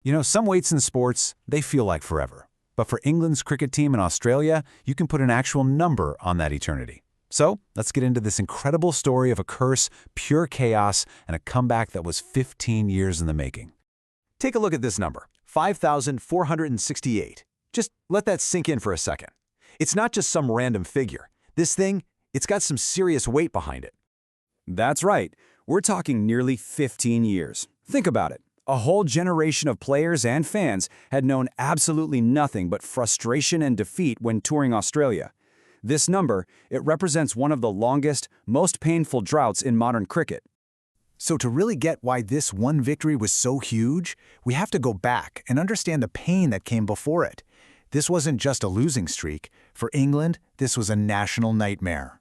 You know, some waits in sports, they feel like forever. But for England's cricket team in Australia, you can put an actual number on that eternity. So let's get into this incredible story of a curse, pure chaos, and a comeback that was 15 years in the making. Take a look at this number, 5,468. Just let that sink in for a second. It's not just some random figure. This thing, it's got some serious weight behind it. That's right. We're talking nearly 15 years. Think about it. A whole generation of players and fans had known absolutely nothing but frustration and defeat when touring Australia. This number, it represents one of the longest, most painful droughts in modern cricket. So to really get why this one victory was so huge, we have to go back and understand the pain that came before it. This wasn't just a losing streak. For England, this was a national nightmare.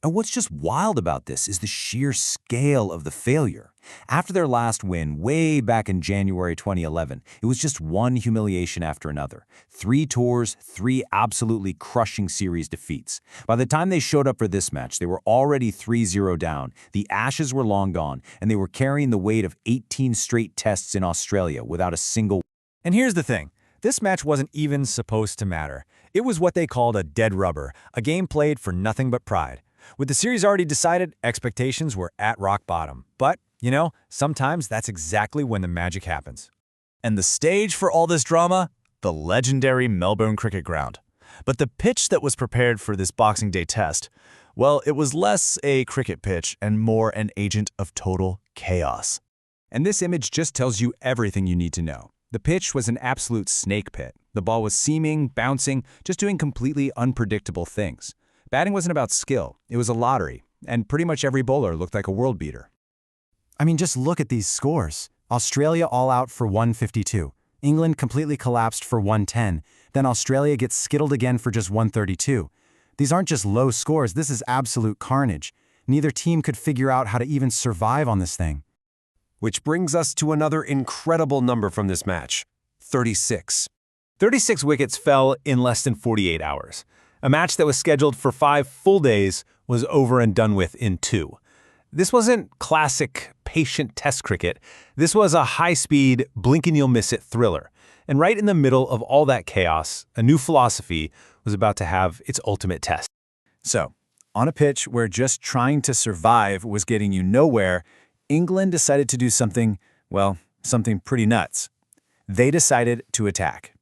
And what's just wild about this is the sheer scale of the failure. After their last win, way back in January 2011, it was just one humiliation after another. 3 tours, 3 absolutely crushing series defeats. By the time they showed up for this match, they were already 3-0 down, the Ashes were long gone, and they were carrying the weight of 18 straight tests in Australia without a single. And here's the thing. This match wasn't even supposed to matter. It was what they called a dead rubber, a game played for nothing but pride. With the series already decided, expectations were at rock bottom. But, you know, sometimes that's exactly when the magic happens. And the stage for all this drama? The legendary Melbourne Cricket Ground. But the pitch that was prepared for this Boxing Day test, well, it was less a cricket pitch and more an agent of total chaos. And this image just tells you everything you need to know. The pitch was an absolute snake pit. The ball was seaming, bouncing, just doing completely unpredictable things. Batting wasn't about skill, it was a lottery, and pretty much every bowler looked like a world beater. I mean, just look at these scores. Australia all out for 152. England completely collapsed for 110. Then Australia gets skittled again for just 132. These aren't just low scores, this is absolute carnage. Neither team could figure out how to even survive on this thing. Which brings us to another incredible number from this match, 36. 36 wickets fell in less than 48 hours. A match that was scheduled for 5 full days was over and done with in 2. This wasn't classic, patient test cricket. This was a high-speed, blink-and-you'll-miss-it thriller. And right in the middle of all that chaos, a new philosophy was about to have its ultimate test. So, on a pitch where just trying to survive was getting you nowhere, England decided to do something, well, something pretty nuts. They decided to attack.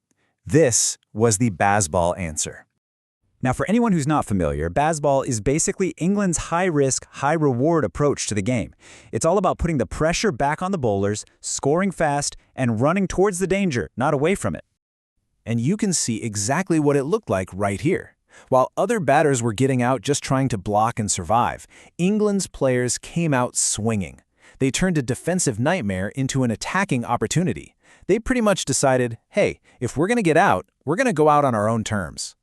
This was the Bazball answer. Now, for anyone who's not familiar, Bazball is basically England's high-risk, high-reward approach to the game. It's all about putting the pressure back on the bowlers, scoring fast, and running towards the danger, not away from it. And you can see exactly what it looked like right here. While other batters were getting out just trying to block and survive, England's players came out swinging. They turned a defensive nightmare into an attacking opportunity. They pretty much decided, hey, if we're going to get out, we're going to go out on our own terms.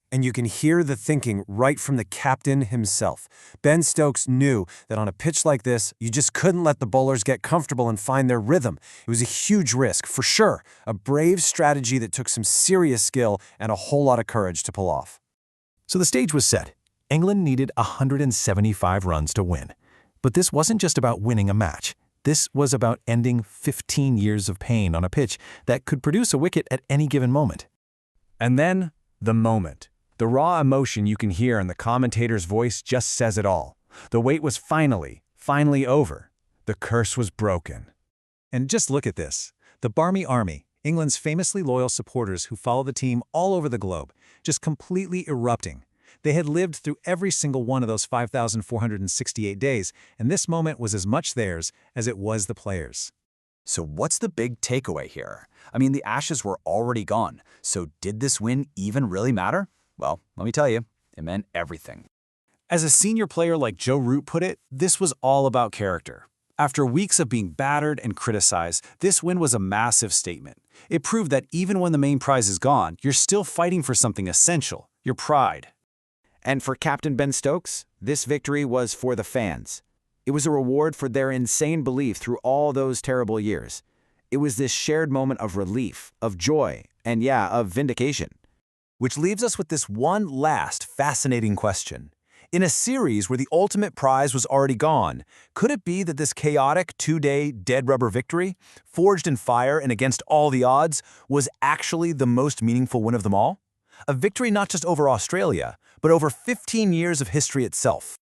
And you can hear the thinking right from the captain himself. Ben Stokes knew that on a pitch like this, you just couldn't let the bowlers get comfortable and find their rhythm. It was a huge risk, for sure. A brave strategy that took some serious skill and a whole lot of courage to pull off. So the stage was set. England needed 175 runs to win. But this wasn't just about winning a match. This was about ending 15 years of pain on a pitch that could produce a wicket at any given moment. And then, the moment. The raw emotion you can hear in the commentator's voice just says it all. The wait was finally over. The curse was broken. And just look at this. The Barmy Army, England's famously loyal supporters who follow the team all over the globe, just completely erupting. They had lived through every single one of those 5,468 days, and this moment was as much theirs as it was the players. So what's the big takeaway here? I mean, the Ashes were already gone, so did this win even really matter? Well, let me tell you, it meant everything. As a senior player like Joe Root put it, this was all about character. After weeks of being battered and criticized, this win was a massive statement. It proved that even when the main prize is gone, you're still fighting for something essential, your pride. And for Captain Ben Stokes, this victory was for the fans. It was a reward for their insane belief through all those terrible years. It was this shared moment of relief, of joy, and yeah, of vindication. Which leaves us with this one last fascinating question. In a series where the ultimate prize was already gone, could it be that this chaotic two-day dead rubber victory, forged in fire and against all the odds, was actually the most meaningful win of them all? A victory not just over Australia, but over 15 years of history itself.